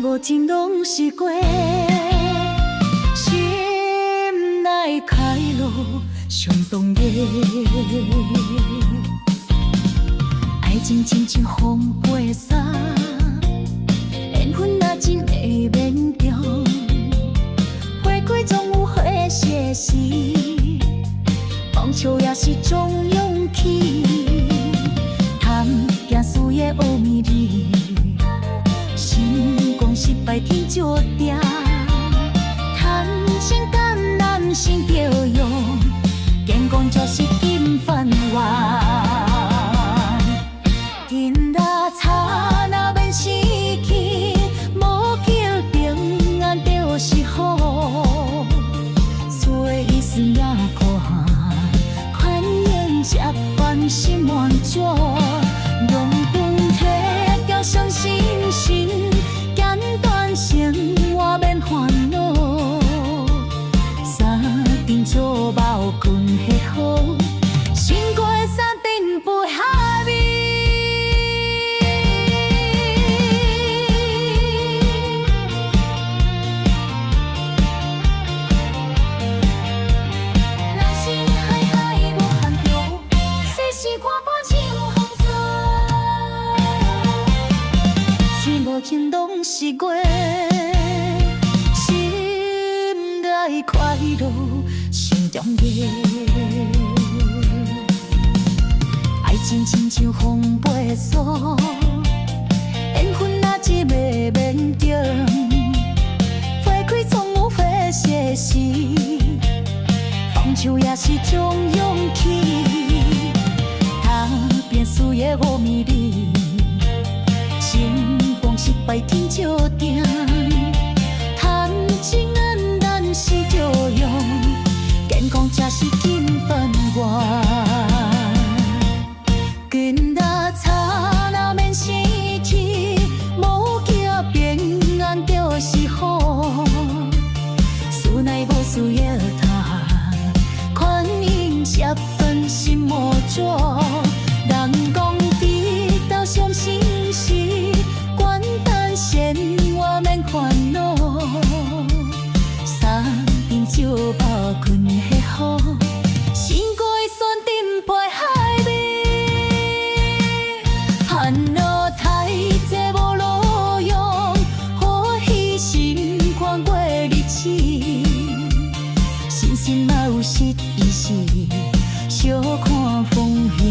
无情拢是过，心内开路上当夜。爱情亲像风飞沙，缘分若真会绵长，花开总有花谢时，风笑也是种勇气。谈行事的乌暝里，成功失败天注定，贪心甘难心着用，健康才是金饭碗。今仔差若免失去，无求平安就是好。随意思也看，宽容才办心满足。用分体叫上心心，简单生活免烦恼。三顿做饱困翕好，心过三顿陪海味。人生海海无限长，世事看破像风沙。是无情拢是过，心内快乐心中热。爱情亲像风飞沙，缘分若一袂绵长，花开总有花谢时，放手也是种勇气。踏遍事业乌暝里，成功失败天注定，贪情暗淡是着用，健康才是金饭碗。今仔差若免失去，无求平安就是好。思内无需要谈，宽容才分心无阻。人讲低头伤心事，简单生活免烦恼。三顿酒饱困翕好，心过酸甜配海味。烦恼太济无路用，欢喜心看过日子。心心嘛有失意时，小看风云。